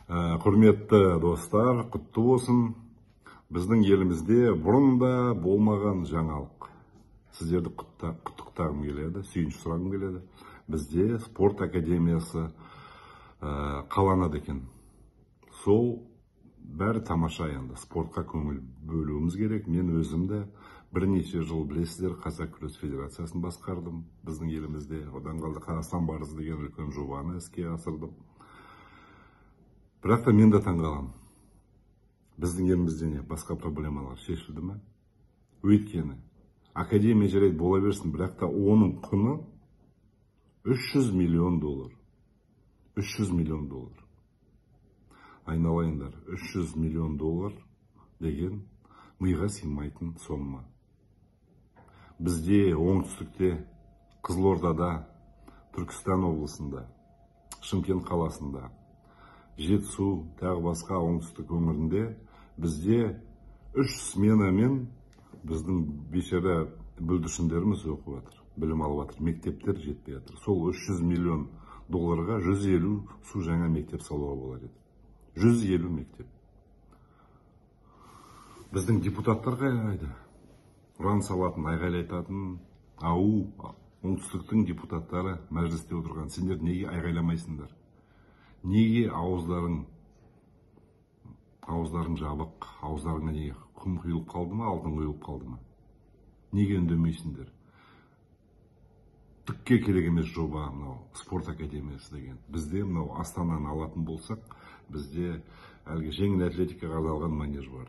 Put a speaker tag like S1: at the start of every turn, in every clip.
S1: Құрметті достар, құтты болсын. Біздің елімізде бұрында болмаған жаңалық. Сіздерді құттықтағым келеді, сүйінші сұрағым келеді. Бізде спорт академиясы қаланады екен. Сол бәрі тамаша енді. Спортқа көңіл бөлуіміз керек. Мен өзімді бірнеше жыл білесіздер, Қазақ күрес федерациясын басқардым. Біздің елімізде одан қалды Қазақстан барысы деген үлкен жобаны іске асырдым. Бірақ та мен де таңғаламын. Біздің елімізде басқа проблемалар шешілді ме? Өйткені академия жарайды бола берсін, бірақ та оның құны $300 миллион. 300 миллион доллар. Айналайындар, $300 миллион деген миға сыймайтын сома. Бізде оңтүстікте, Қызылордада, Түркістан облысында, Шымкент қаласында, Жетісу, тағы басқа оңтүстік өңірінде бізде 3 сменамен біздің бейшара бүлдіршіндеріміз оқып жатыр, білім алып жатыр, мектептер жетпей жатыр. Сол $300 миллион 150 су жаңа мектеп салуға болар еді. 150 мектеп. Біздің депутаттар қайда? Ұран салатын, айғайлайтатын, оңтүстіктің депутаттары мәжілісте отырған. Сендер неге айғайламайсыңдар? Неге ауыздарың жабық, ауыздарыңа неге құм құйылып қалды ма, алтын құйылып қалды ма? Неге үндемейсіңдер? Түкке керек емес жоба мынау спорт академиясы деген. Бізде мынау Астананы алатын болсақ, бізде әлгі жеңіл атлетикаға арналған манеж бар.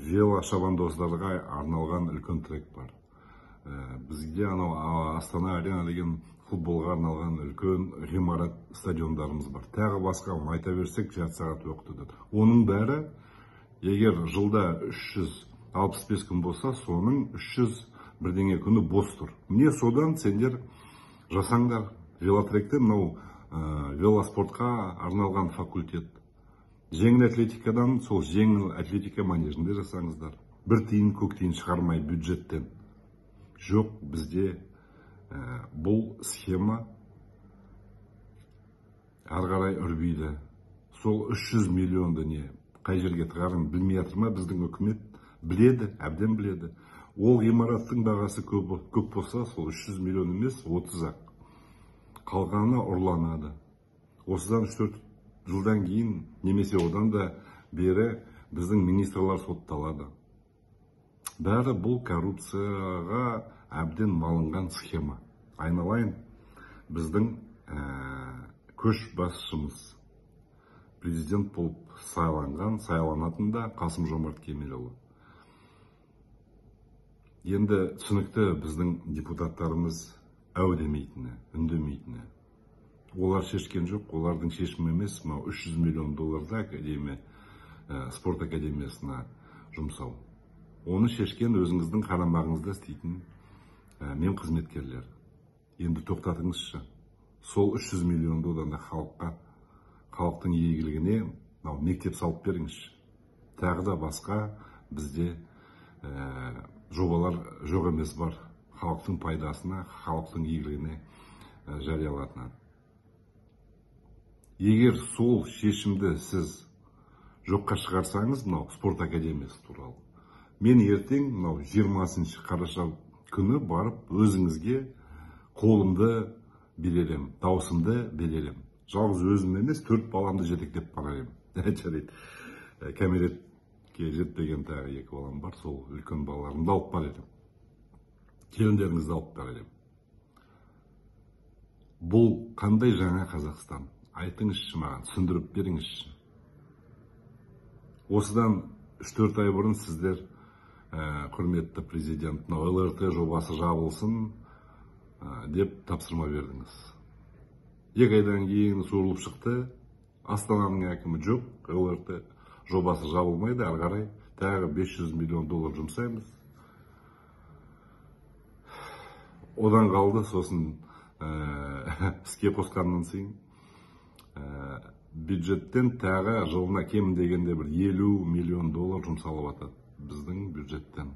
S1: Вело шабандоздарға арналған үлкен трек бар. Бізде анау Астана арена деген футболға арналған үлкен ғимарат стадиондарымыз бар. Тағы басқа айта берсек, жарты сағат оқытады. Оның бәрі, егер жылда 365 күн болса, соның 300 бірдеңе күні бос тұр. Міне содан сендер жасаңдар. Велотректе мынау велоспортқа арналған факультет. Жеңіл атлетикадан сол жеңіл атлетика манежінде жасаңыздар. Бір тиын көк тиын шығармай бюджеттен. Жоқ, бізде бұл схема арғарай үрбейді. Сол 300 миллионды не, қай жерге тығарын білмей жатыр ма біздің үкімет? Біледі, әбден біледі. Ол ғимараттың бағасы көп болса, сол 300 миллион емес, 30-ақ. Қалғаны ұрланады. Осыдан 3-4 жылдан кейін, немесе одан да бері біздің министрлар сотталады. Бәрі бұл коррупцияға әбден малынған схема. Айналайын, біздің көшбасшымыз президент болып сайланатын да Қасым-Жомарт Кемелұлы. Енді түсінікті біздің депутаттарымыз әудемейтіні, үндемейтіні. Олар шешкен жоқ, олардың шешімі емес, $300 миллион спорт академиясына жұмсау. Оны шешкен өзіңіздің қарамағыңызда істейтін мен қызметкерлер. Енді тоқтатыңызшы. Сол 300 миллионды одан да халықтың игілігіне мектеп салып беріңізші. Тағы да басқа бізде жобалар жоқ емес бар. Халықтың пайдасына, халықтың игілігіне жариялатынады. Егер сол шешімді сіз жоққа шығарсаңыз, мынау спорт академиясы туралы, мен ертең 20 қараша күні барып өзіңізге қолымды беререм, даусымды беререм. Жалғыз өзім емес, 4 баламды жетектеп барарым. Жарайды. Кәмелетке жетпеген тағы 2 балам бар, сол үлкен балаларымды алып барарым. Келіндеріңізді алып барарым. Бұл қандай жаңа Қазақстан? Айтыңызшы маған, түсіндіріп беріңізші. Осыдан 3-4 ай бұрын сіздер құрметті президент, ЛРТ жобасы жабылсын деп тапсырма бердіңіз. 2 айдан кейін суырылып шықты, Астананың әкімі жоқ, ЛРТ жобасы жабылмайды, арғарай тағы $500 миллион жұмсаймыз. Одан қалды, сосын іске қосқаннан кейін бюджеттен тағы жылына кем дегенде бір $50 миллион жұмсалып жатады біздің бюджеттен,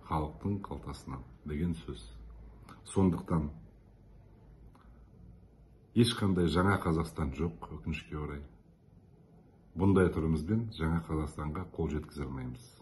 S1: халықтың қалтасынан деген сөз. Сондықтан ешқандай жаңа Қазақстан жоқ, өкінішке орай. Бұндай түрімізбен жаңа Қазақстанға қол жеткізе алмаймыз.